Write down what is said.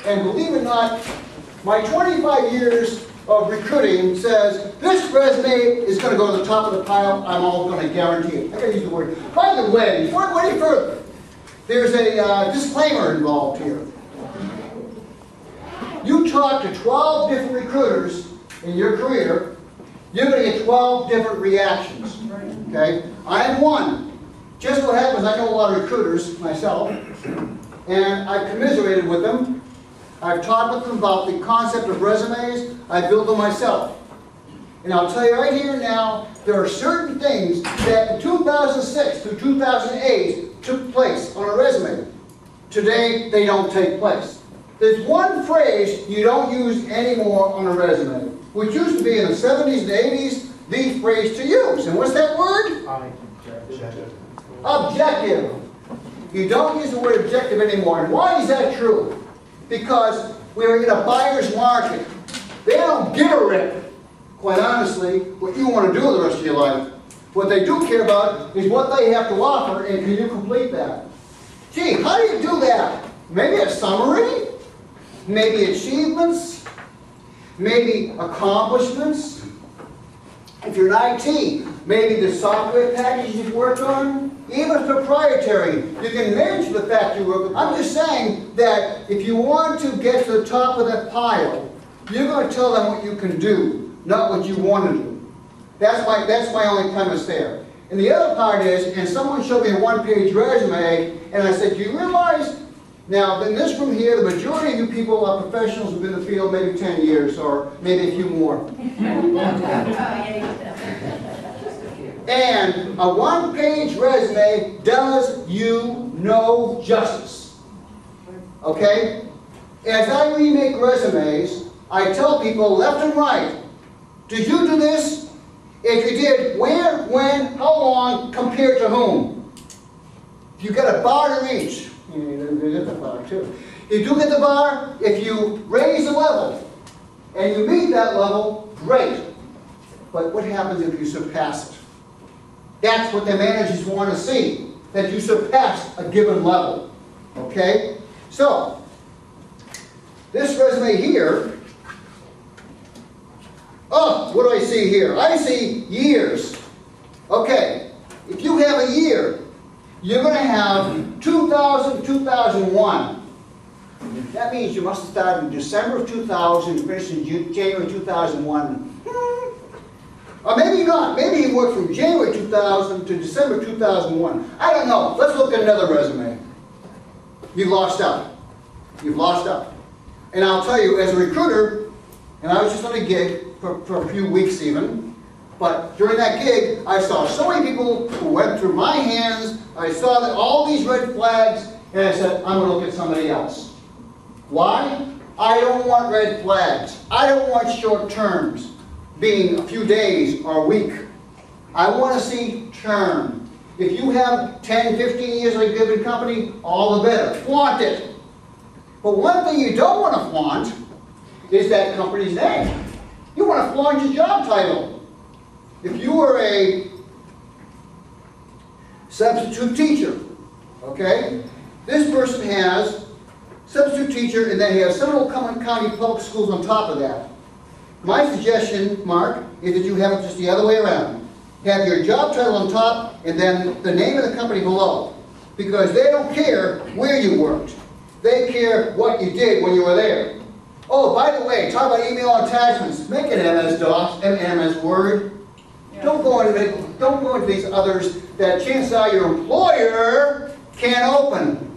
And believe it or not, my 25 years of recruiting says this resume is going to go to the top of the pile. I'm all going to guarantee it. I got to use the word. By the way, before I go any further, there's a disclaimer involved here. You talk to 12 different recruiters in your career, you're going to get 12 different reactions. Okay? I am one. Just what happens, I know a lot of recruiters myself, and I've commiserated with them. I've talked with them about the concept of resumes. I built them myself. And I'll tell you right here now, there are certain things that in 2006 through 2008 took place on a resume. Today, they don't take place. There's one phrase you don't use anymore on a resume, which used to be in the 70s and 80s, the phrase to use. And what's that word? Objective. Objective. You don't use the word objective anymore. And why is that true? Because we're in a buyer's market. They don't give a rip, quite honestly, what you want to do the rest of your life. What they do care about is what they have to offer, and can you complete that? Gee, how do you do that? Maybe a summary? Maybe achievements? Maybe accomplishments? If you're in IT, maybe the software packages you've worked on? Even proprietary, you can mention the fact you work with. I'm just saying that if you want to get to the top of that pile, you're going to tell them what you can do, not what you want to do. That's my only premise there. And the other part is, and someone showed me a one-page resume, and I said, do you realize, now in this room here, the majority of you people are professionals who've been in the field maybe 10 years, or maybe a few more. And a one-page resume does you no justice. Okay? As I remake resumes, I tell people left and right, did you do this? If you did, where, when, how long, compared to whom? If you get a bar to reach, you get the bar too. You do get the bar, if you raise the level, and you meet that level, great. But what happens if you surpass it? That's what the managers want to see, that you surpass a given level. Okay? So, this resume here, oh, what do I see here? I see years. Okay, if you have a year, you're going to have 2000, 2001. That means you must have started in December of 2000 and finished in January 2001. Or maybe not. Maybe you worked from January 2000 to December 2001. I don't know. Let's look at another resume. You've lost out. You've lost out. And I'll tell you, as a recruiter, and I was just on a gig for a few weeks even, but during that gig, I saw so many people who went through my hands. I saw that all these red flags, and I said, I'm going to look at somebody else. Why? I don't want red flags. I don't want short terms, being a few days or a week. I want to see term. If you have 10, 15 years at a given company, all the better. Flaunt it. But one thing you don't want to flaunt is that company's name. You want to flaunt your job title. If you were a substitute teacher, okay, this person has substitute teacher, and then he has Seminole County Public Schools on top of that. My suggestion, Mark, is that you have it just the other way around. Have your job title on top, and then the name of the company below. Because they don't care where you worked. They care what you did when you were there. Oh, by the way, talk about email attachments. Make it MS-DOS, MS Word. Yeah. Don't go into these others that chances are your employer can't open.